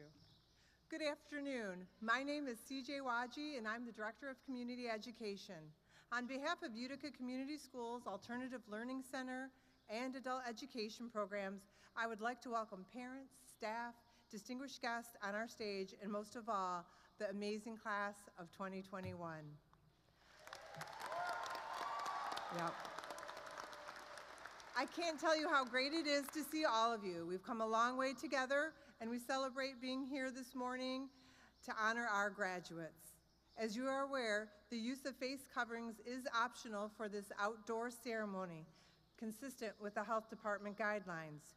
you. Good afternoon. My name is CJ Waji, and I'm the Director of Community Education. On behalf of Utica Community Schools Alternative Learning Center and Adult Education Programs, I would like to welcome parents, staff, distinguished guests on our stage, and most of all, the amazing class of 2021. Yep. I can't tell you how great it is to see all of you. We've come a long way together, and we celebrate being here this morning to honor our graduates. As you are aware, the use of face coverings is optional for this outdoor ceremony, consistent with the health department guidelines.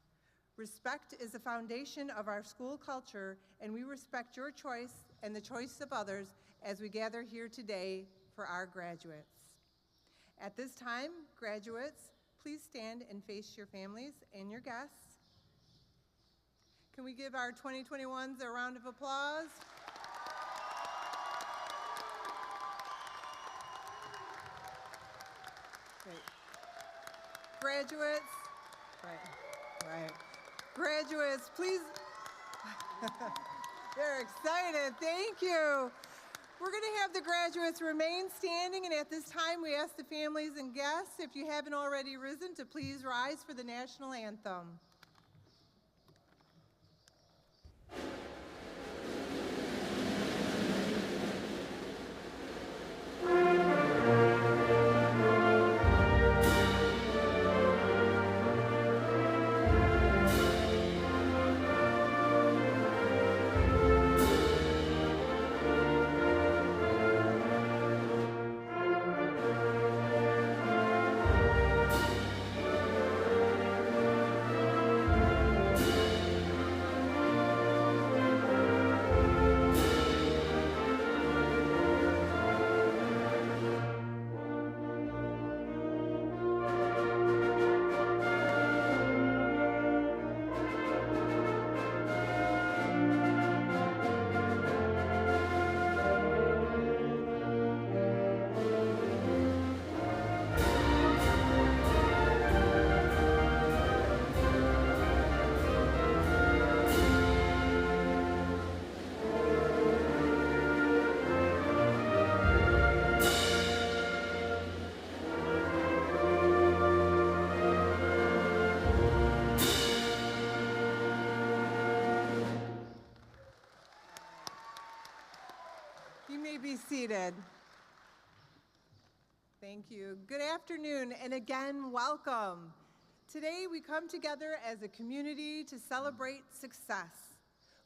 Respect is the foundation of our school culture, and we respect your choice and the choice of others as we gather here today for our graduates. At this time, graduates, please stand and face your families and your guests. Can we give our 2021s a round of applause? Great. Graduates, right. Graduates, please. They're excited, thank you. We're going to have the graduates remain standing, and at this time we ask the families and guests, if you haven't already risen, to please rise for the national anthem. Seated. Thank you. Good afternoon, and again, welcome. Today, we come together as a community to celebrate success.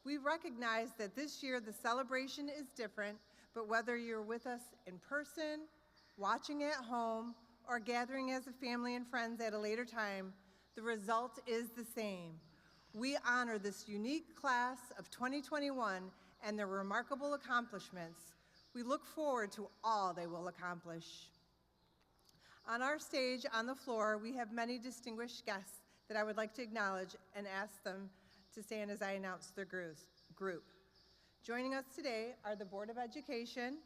We recognize that this year the celebration is different, but whether you're with us in person, watching at home, or gathering as a family and friends at a later time, the result is the same. We honor this unique class of 2021 and their remarkable accomplishments. We look forward to all they will accomplish. On our stage, on the floor, we have many distinguished guests that I would like to acknowledge and ask them to stand as I announce their group. Joining us today are the Board of Education,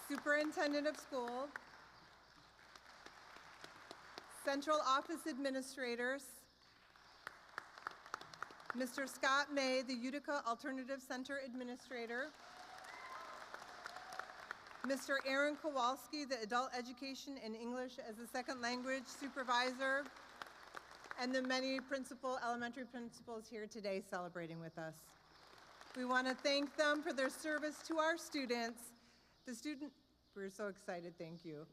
Superintendent of School, Central Office Administrators, Mr. Scott May, the Utica Alternative Center Administrator, Mr. Aaron Kowalski, the Adult Education and English as a Second Language Supervisor, and the many elementary principals here today celebrating with us. We want to thank them for their service to our students. We're so excited, thank you.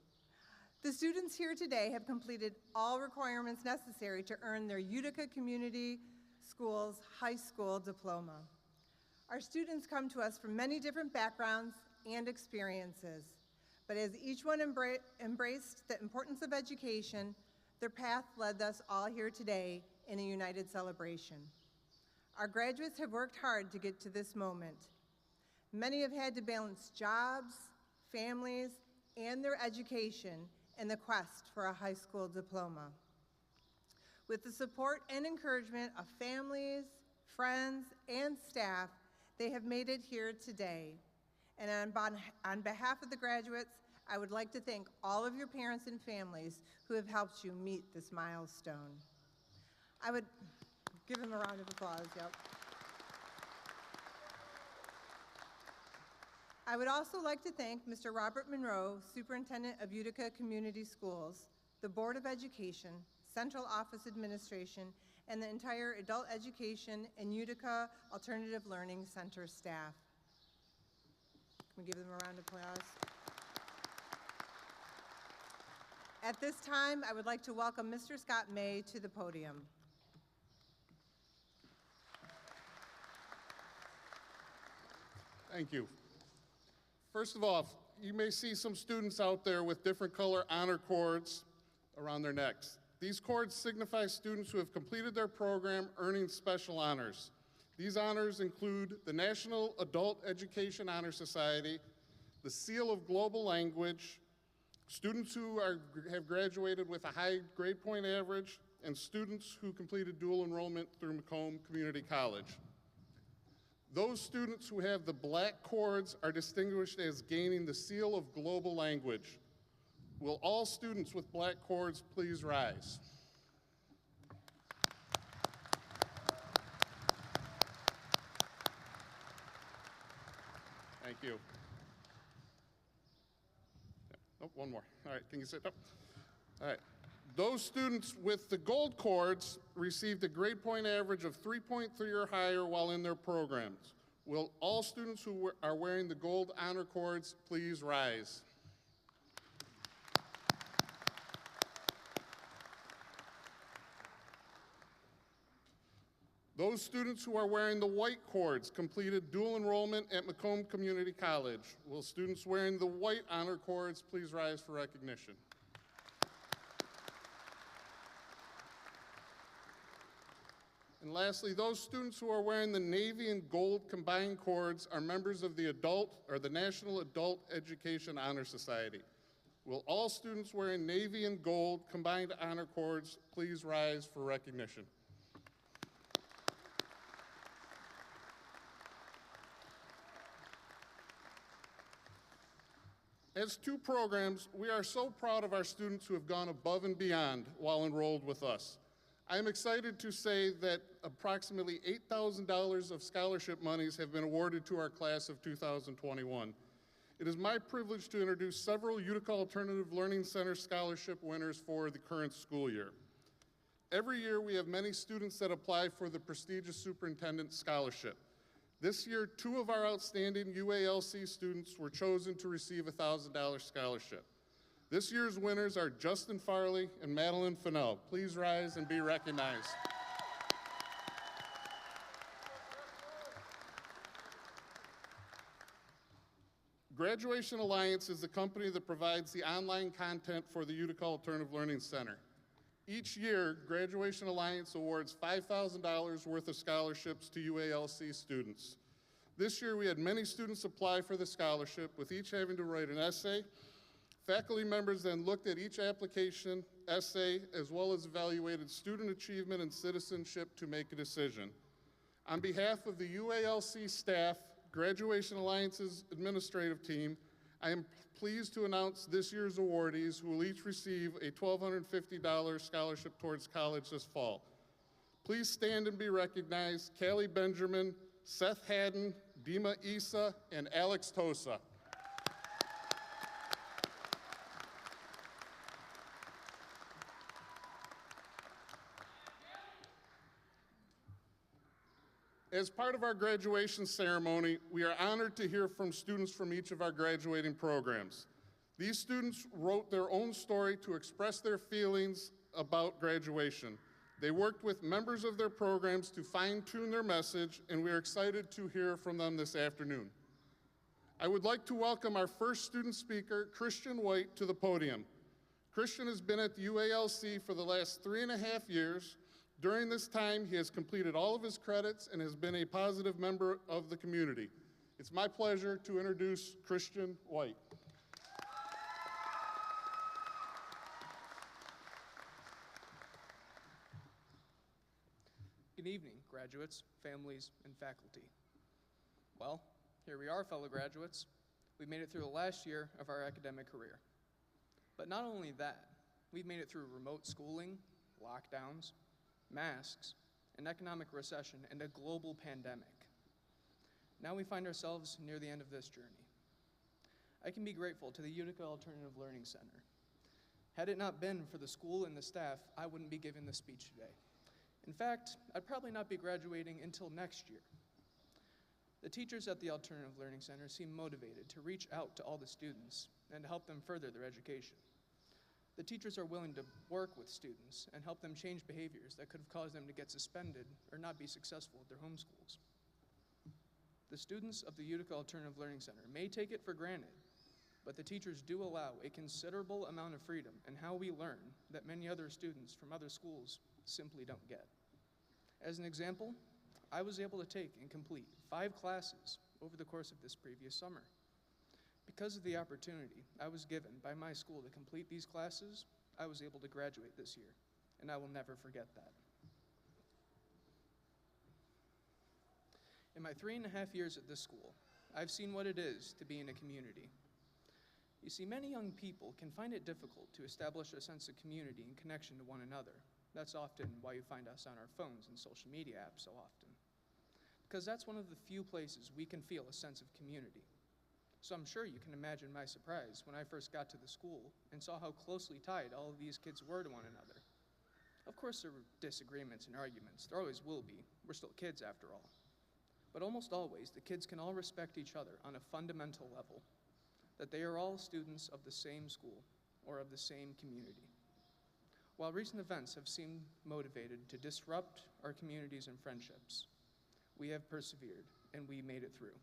The students here today have completed all requirements necessary to earn their Utica Community Schools high school diploma. Our students come to us from many different backgrounds and experiences, but as each one embraced the importance of education, their path led us all here today in a united celebration. Our graduates have worked hard to get to this moment. Many have had to balance jobs, families, and their education in the quest for a high school diploma. With the support and encouragement of families, friends, and staff, they have made it here today. And on behalf of the graduates, I would like to thank all of your parents and families who have helped you meet this milestone. Give him a round of applause, yep. I would also like to thank Mr. Robert Monroe, Superintendent of Utica Community Schools, the Board of Education, Central Office Administration, and the entire Adult Education and Utica Alternative Learning Center staff. Can we give them a round of applause? At this time, I would like to welcome Mr. Scott May to the podium. Thank you. First of all, you may see some students out there with different color honor cords around their necks. These cords signify students who have completed their program earning special honors. These honors include the National Adult Education Honor Society, the Seal of Global Language, students who have graduated with a high grade point average, and students who completed dual enrollment through Macomb Community College. Those students who have the black cords are distinguished as gaining the Seal of Global Language. Will all students with black cords please rise? Thank you. Oh, one more. All right, can you sit up? All right. Those students with the gold cords received a grade point average of 3.3 or higher while in their programs. Will all students who are wearing the gold honor cords please rise? Those students who are wearing the white cords completed dual enrollment at Macomb Community College. Will students wearing the white honor cords please rise for recognition? And lastly, those students who are wearing the navy and gold combined cords are members of the National Adult Education Honor Society. Will all students wearing navy and gold combined honor cords please rise for recognition? As two programs, we are so proud of our students who have gone above and beyond while enrolled with us. I am excited to say that approximately $8,000 of scholarship monies have been awarded to our class of 2021. It is my privilege to introduce several Utica Alternative Learning Center scholarship winners for the current school year. Every year we have many students that apply for the prestigious Superintendent Scholarship. This year, 2 of our outstanding UALC students were chosen to receive a $1,000 scholarship. This year's winners are Justin Farley and Madeline Fennell. Please rise and be recognized. Graduation Alliance is the company that provides the online content for the Utica Alternative Learning Center. Each year, Graduation Alliance awards $5,000 worth of scholarships to UALC students. This year, we had many students apply for the scholarship, with each having to write an essay. Faculty members then looked at each application, essay, as well as evaluated student achievement and citizenship to make a decision. On behalf of the UALC staff, Graduation Alliance's administrative team, I am pleased to announce this year's awardees, who will each receive a $1,250 scholarship towards college this fall. Please stand and be recognized: Callie Benjamin, Seth Haddon, Dima Issa, and Alex Tosa. As part of our graduation ceremony, we are honored to hear from students from each of our graduating programs. These students wrote their own story to express their feelings about graduation. They worked with members of their programs to fine-tune their message, and we are excited to hear from them this afternoon. I would like to welcome our first student speaker, Christian White, to the podium. Christian has been at the UALC for the last 3.5 years. During this time, he has completed all of his credits and has been a positive member of the community. It's my pleasure to introduce Christian White. Good evening, graduates, families, and faculty. Well, here we are, fellow graduates. We've made it through the last year of our academic career. But not only that, we've made it through remote schooling, lockdowns, masks, an economic recession, and a global pandemic. Now we find ourselves near the end of this journey. I can be grateful to the Utica Alternative Learning Center. Had it not been for the school and the staff, I wouldn't be giving this speech today. In fact, I'd probably not be graduating until next year. The teachers at the Alternative Learning Center seem motivated to reach out to all the students and to help them further their education. The teachers are willing to work with students and help them change behaviors that could have caused them to get suspended or not be successful at their home schools. The students of the Utica Alternative Learning Center may take it for granted, but the teachers do allow a considerable amount of freedom in how we learn that many other students from other schools simply don't get. As an example, I was able to take and complete 5 classes over the course of this previous summer. Because of the opportunity I was given by my school to complete these classes, I was able to graduate this year, and I will never forget that. In my 3.5 years at this school, I've seen what it is to be in a community. You see, many young people can find it difficult to establish a sense of community and connection to one another. That's often why you find us on our phones and social media apps so often. Because that's one of the few places we can feel a sense of community. So I'm sure you can imagine my surprise when I first got to the school and saw how closely tied all of these kids were to one another. Of course, there were disagreements and arguments. There always will be. We're still kids after all. But almost always, the kids can all respect each other on a fundamental level, that they are all students of the same school or of the same community. While recent events have seemed motivated to disrupt our communities and friendships, we have persevered and we made it through.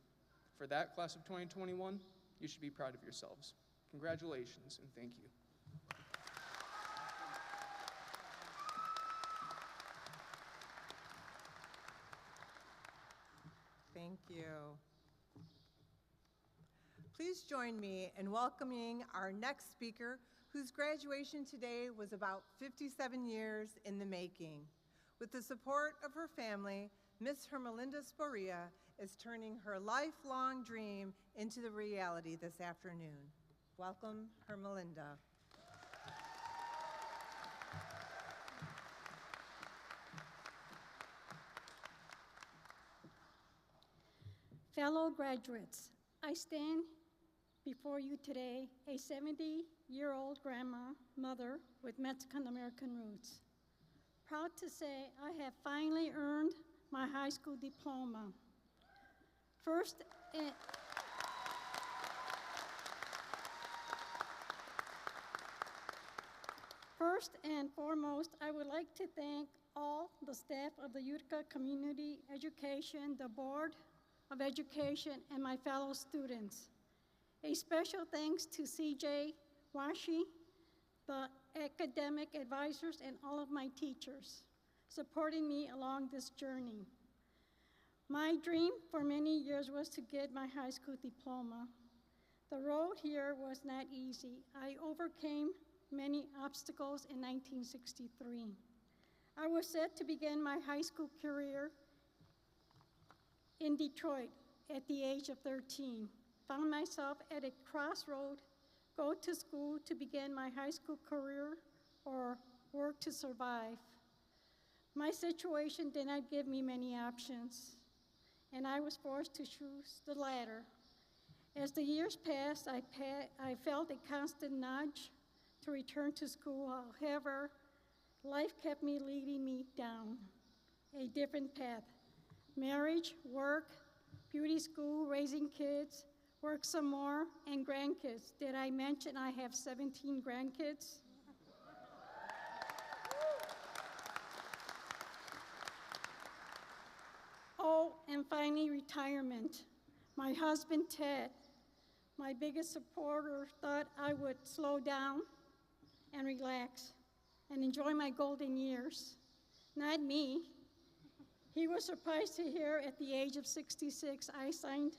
For that, class of 2021, you should be proud of yourselves. Congratulations and thank you. Thank you. Please join me in welcoming our next speaker, whose graduation today was about 57 years in the making. With the support of her family, Miss Hermelinda Sporia is turning her lifelong dream into the reality this afternoon. Welcome, Hermelinda. Fellow graduates, I stand before you today, a 70-year-old grandma, mother with Mexican-American roots. Proud to say I have finally earned my high school diploma. First and foremost, I would like to thank all the staff of the Utica Community Education, the Board of Education, and my fellow students. A special thanks to CJ Washi, the academic advisors, and all of my teachers supporting me along this journey. My dream for many years was to get my high school diploma. The road here was not easy. I overcame many obstacles in 1963. I was set to begin my high school career in Detroit at the age of 13. Found myself at a crossroad, go to school to begin my high school career or work to survive. My situation did not give me many options, and I was forced to choose the latter. As the years passed, I felt a constant nudge to return to school. However, life kept me leading me down a different path. Marriage, work, beauty school, raising kids, work some more, and grandkids. Did I mention I have 17 grandkids? Oh, and finally, retirement. My husband, Ted, my biggest supporter, thought I would slow down and relax and enjoy my golden years. Not me. He was surprised to hear at the age of 66, I signed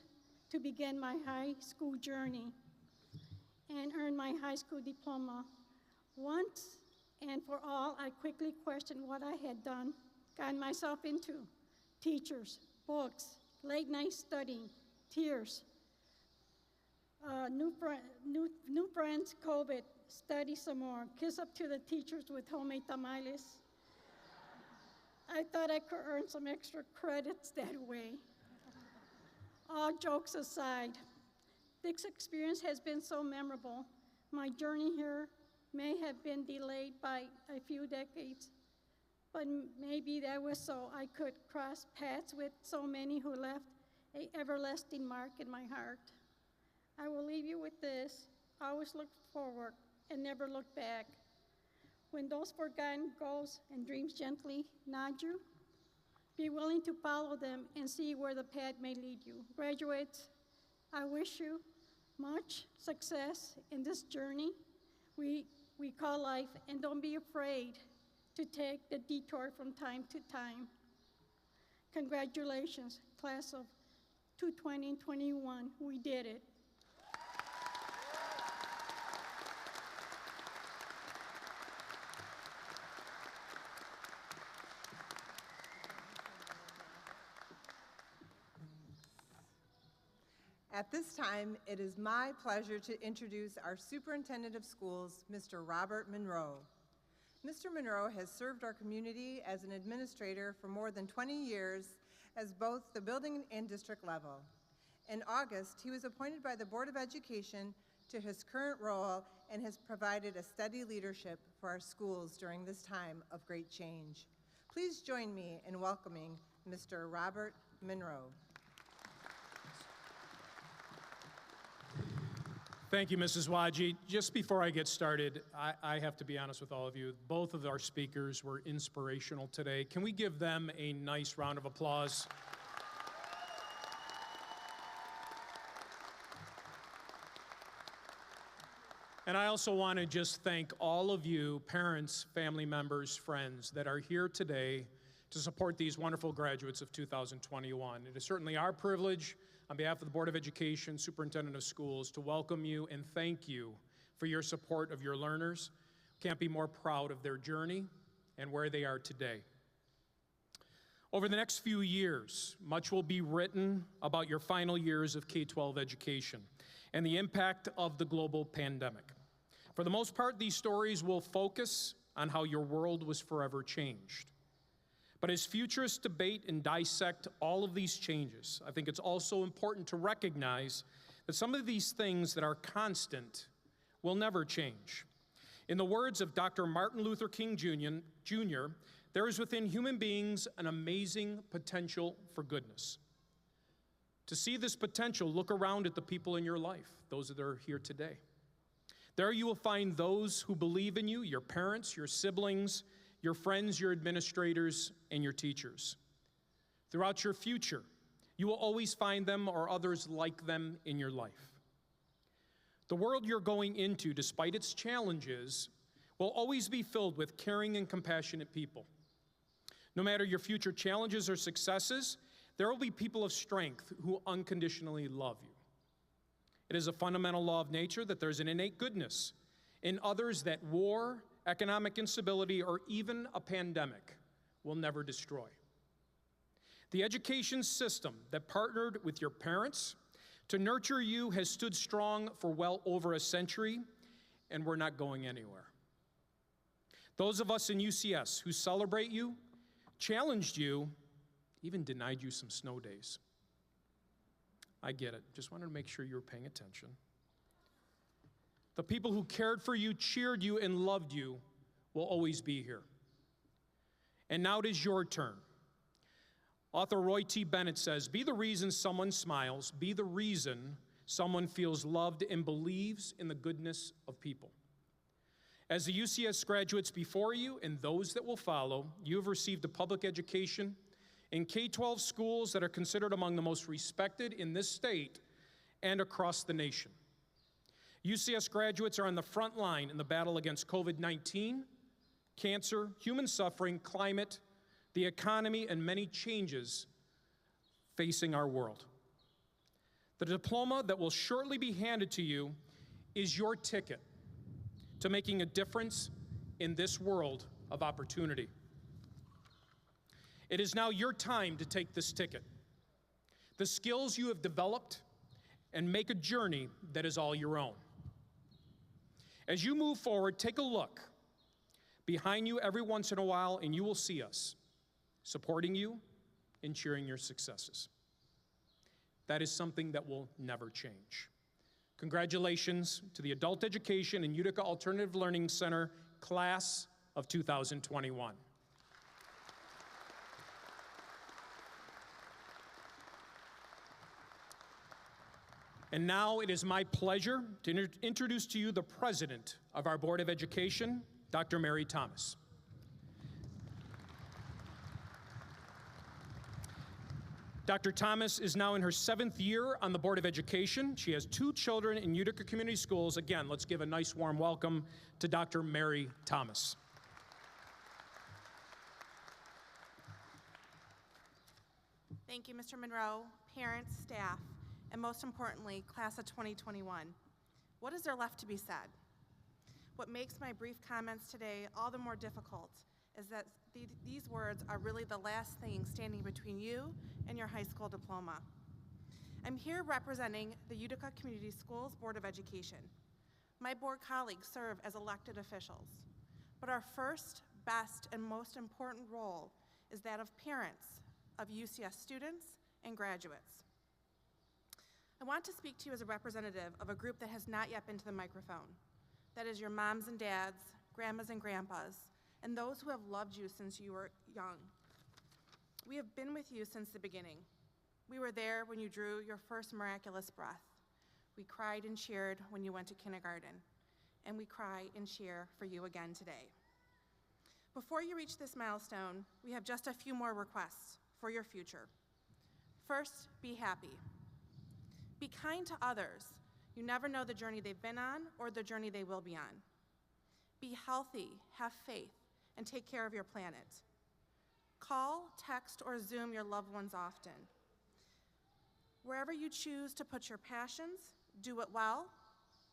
to begin my high school journey and earn my high school diploma. Once and for all, I quickly questioned what I had gotten myself into. Teachers, books, late night studying, tears, new friends, COVID, study some more, kiss up to the teachers with homemade tamales. I thought I could earn some extra credits that way. All jokes aside, this experience has been so memorable. My journey here may have been delayed by a few decades, but maybe that was so I could cross paths with so many who left an everlasting mark in my heart. I will leave you with this: always look forward and never look back. When those forgotten goals and dreams gently nod you, be willing to follow them and see where the path may lead you. Graduates, I wish you much success in this journey we call life, and don't be afraid to take the detour from time to time. Congratulations, class of 2020 and 21, we did it. At this time, it is my pleasure to introduce our Superintendent of Schools, Mr. Robert Monroe. Mr. Monroe has served our community as an administrator for more than 20 years as both the building and district level. In August, he was appointed by the Board of Education to his current role and has provided a steady leadership for our schools during this time of great change. Please join me in welcoming Mr. Robert Monroe. Thank you, Mrs. Waji. Just before I get started, I have to be honest with all of you. Both of our speakers were inspirational today. Can we give them a nice round of applause? And I also want to just thank all of you, parents, family members, friends, that are here today to support these wonderful graduates of 2021. It is certainly our privilege, on behalf of the Board of Education, Superintendent of Schools, to welcome you and thank you for your support of your learners. Can't be more proud of their journey and where they are today. Over the next few years, much will be written about your final years of K-12 education and the impact of the global pandemic. For the most part, these stories will focus on how your world was forever changed. But as futurists debate and dissect all of these changes, I think it's also important to recognize that some of these things that are constant will never change. In the words of Dr. Martin Luther King Jr., there is within human beings an amazing potential for goodness. To see this potential, look around at the people in your life, those that are here today. There you will find those who believe in you, your parents, your siblings, your friends, your administrators, and your teachers. Throughout your future, you will always find them or others like them in your life. The world you're going into, despite its challenges, will always be filled with caring and compassionate people. No matter your future challenges or successes, there will be people of strength who unconditionally love you. It is a fundamental law of nature that there's an innate goodness in others that war, economic instability, or even a pandemic will never destroy. The education system that partnered with your parents to nurture you has stood strong for well over a century, and we're not going anywhere. Those of us in UCS who celebrate you, challenged you, even denied you some snow days. I get it. Just wanted to make sure you were paying attention. The people who cared for you, cheered you, and loved you will always be here. And now it is your turn. Author Roy T. Bennett says, "Be the reason someone smiles, be the reason someone feels loved and believes in the goodness of people." As the UCS graduates before you and those that will follow, you have received a public education in K-12 schools that are considered among the most respected in this state and across the nation. UCS graduates are on the front line in the battle against COVID-19, cancer, human suffering, climate, the economy, and many changes facing our world. The diploma that will shortly be handed to you is your ticket to making a difference in this world of opportunity. It is now your time to take this ticket, the skills you have developed, and make a journey that is all your own. As you move forward, take a look behind you every once in a while, and you will see us. supporting you and cheering your successes. That is something that will never change. Congratulations to the Adult Education and Utica Alternative Learning Center Class of 2021. And now it is my pleasure to introduce to you the President of our Board of Education, Dr. Mary Thomas. Dr. Thomas is now in her 7th year on the Board of Education. She has 2 children in Utica Community Schools. Again, let's give a nice warm welcome to Dr. Mary Thomas. Thank you, Mr. Monroe, parents, staff, and most importantly, class of 2021. What is there left to be said? What makes my brief comments today all the more difficult is that these words are really the last thing standing between you and your high school diploma. I'm here representing the Utica Community Schools Board of Education. My board colleagues serve as elected officials, but our first, best, and most important role is that of parents of UCS students and graduates. I want to speak to you as a representative of a group that has not yet been to the microphone. That is your moms and dads, grandmas and grandpas, and those who have loved you since you were young. We have been with you since the beginning. We were there when you drew your first miraculous breath. We cried and cheered when you went to kindergarten, and we cry and cheer for you again today. Before you reach this milestone, we have just a few more requests for your future. First, be happy. Be kind to others. You never know the journey they've been on or the journey they will be on. Be healthy, have faith, and take care of your planet. Call, text, or Zoom your loved ones often. Wherever you choose to put your passions, do it well,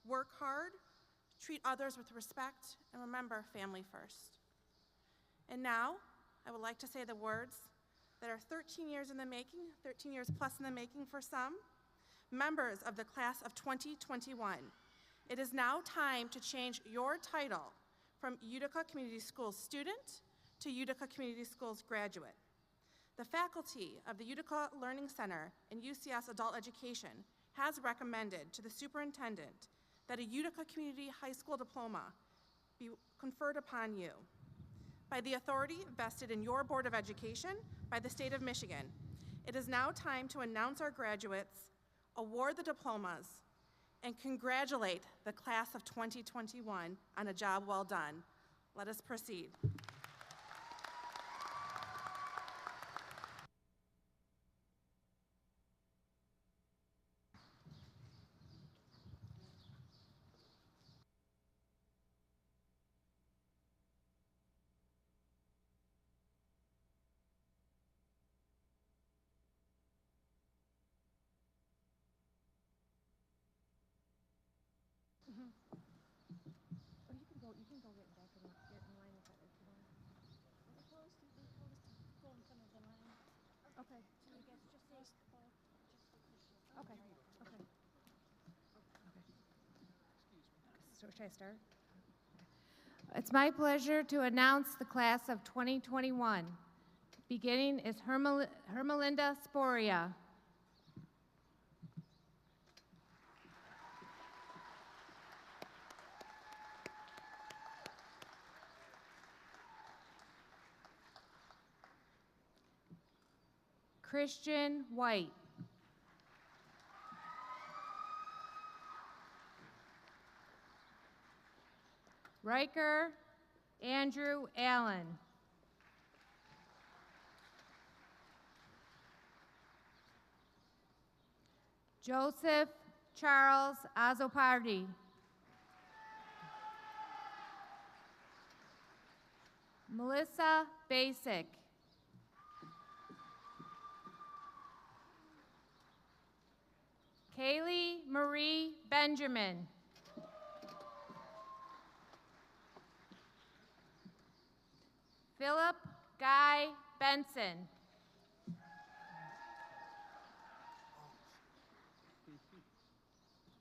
work hard, treat others with respect, and remember family first. And now, I would like to say the words that are 13 years in the making, 13 years plus in the making for some, members of the class of 2021. It is now time to change your title from Utica Community Schools student to Utica Community Schools graduate. The faculty of the Utica Learning Center and UCS Adult Education has recommended to the superintendent that a Utica Community High School diploma be conferred upon you. By the authority vested in your Board of Education by the state of Michigan, it is now time to announce our graduates, award the diplomas, and congratulate the class of 2021 on a job well done. Let us proceed. So should I start? It's my pleasure to announce the class of 2021. Beginning is Hermelinda Sporia. Christian White. Riker Andrew Allen. Joseph Charles Azopardi. Melissa Basic. Kaylee Marie Benjamin. Philip Guy Benson.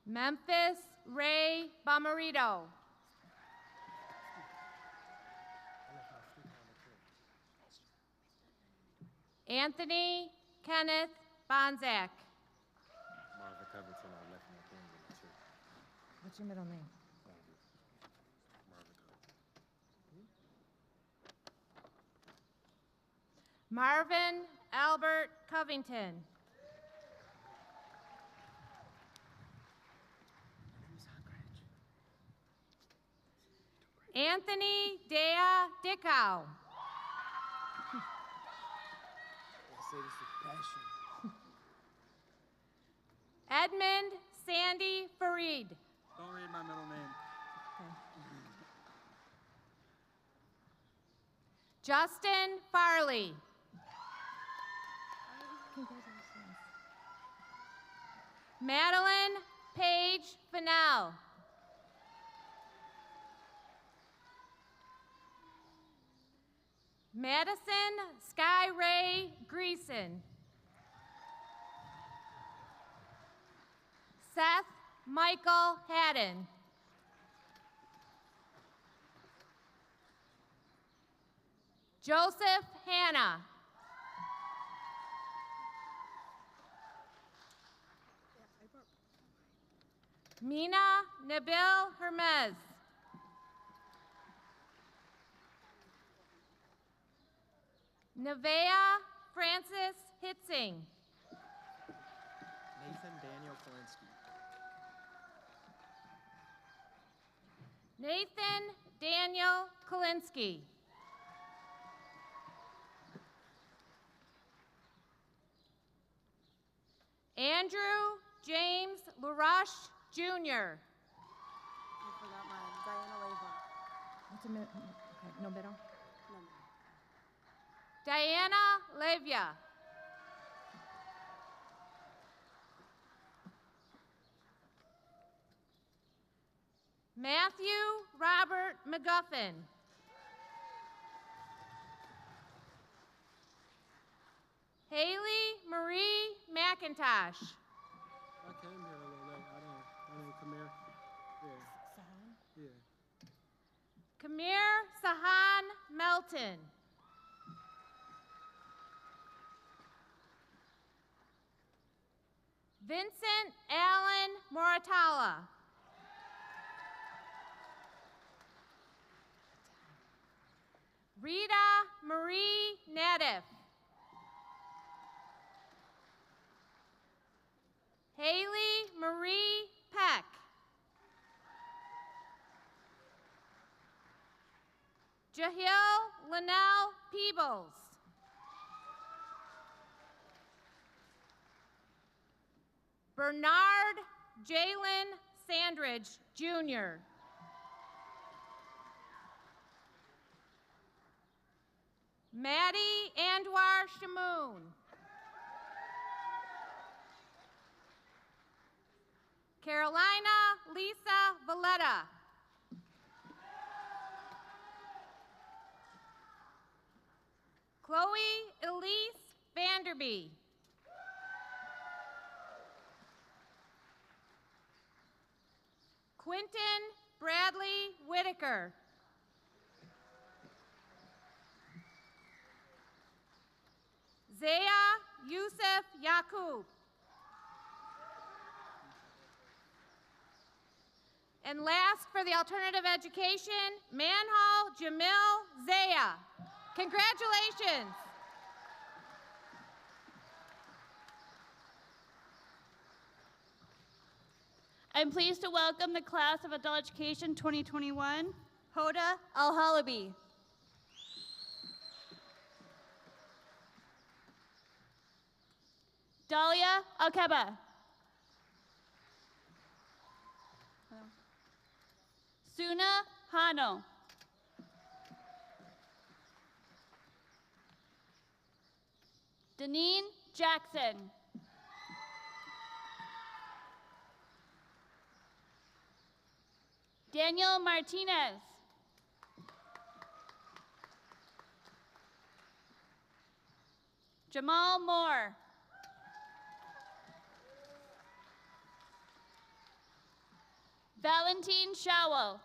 Memphis Ray Bomarito. Anthony Kenneth Bonzak. Marvin Covington, I left my thing in the church. What's your middle name? Marvin Albert Covington. Anthony Dea Dickow. Say this with passion. Edmund Sandy Farid. Don't read my middle name. Justin Farley. Madeline Paige Fennell. Madison Sky Ray Greason. Seth Michael Haddon. Joseph Hanna. Mina Nabil Hermez. Nevea Francis Hitzing. Nathan Daniel Kalinsky. Nathan Daniel Kalinsky. Andrew James LaRoche Jr. I forgot mine. Diana Leva. What's a minute? Okay, no middle. No, no. Diana Levia. Matthew Robert McGuffin. Haley Marie McIntosh. I came here a little late. I didn't come here. Yeah. Yeah. Kamir Sahan Melton. Vincent Allen Moratala. Rita Marie Nadeff. Haley Marie Peck. Jahil Linnell Peebles. Bernard Jalen Sandridge, Jr. Maddie Andwar Shamoon. Carolina Lisa Valletta. Chloe Elise Vanderby. Quentin Bradley Whitaker. Zaya Yusuf Yaqub. And last, for the alternative education, Manhal Jamil Zaya. Congratulations. I'm pleased to welcome the class of Adult Education 2021, Hoda Al-Halabi. Dalia Alkeba. Suna Hano. Deneen Jackson. Daniel Martinez. Jamal Moore. Valentine Showell.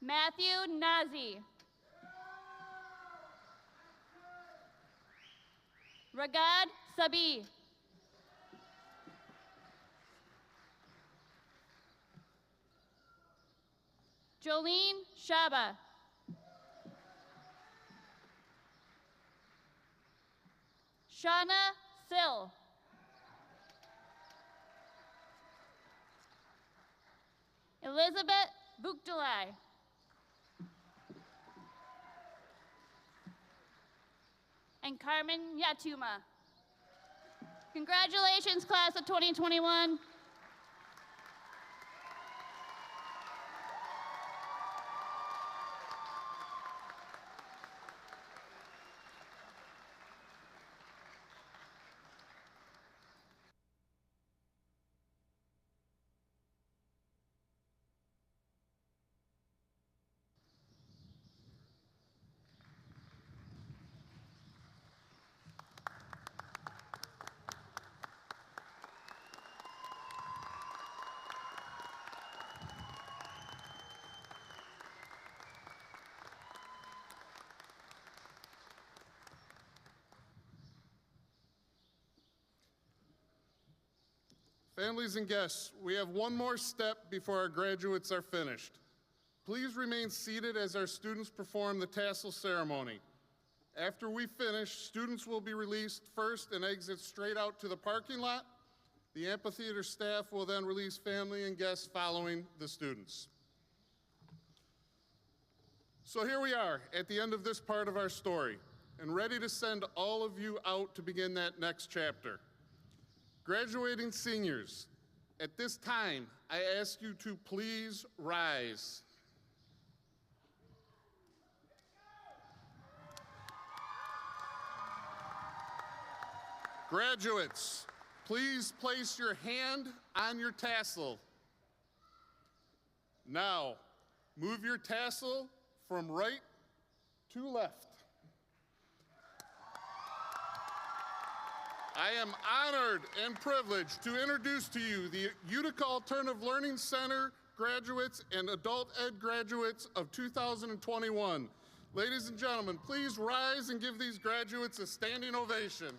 Matthew Nazi. Ragad Sabi. Jolene Shaba. Shauna Sill. Elizabeth Bukdalai. And Carmen Yatuma. Congratulations, class of 2021. Families and guests, we have one more step before our graduates are finished. Please remain seated as our students perform the tassel ceremony. After we finish, students will be released first and exit straight out to the parking lot. The amphitheater staff will then release family and guests following the students. So here we are at the end of this part of our story and ready to send all of you out to begin that next chapter. Graduating seniors, at this time, I ask you to please rise. Graduates, please place your hand on your tassel. Now, move your tassel from right to left. I am honored and privileged to introduce to you the Utica Alternative Learning Center graduates and adult ed graduates of 2021. Ladies and gentlemen, please rise and give these graduates a standing ovation.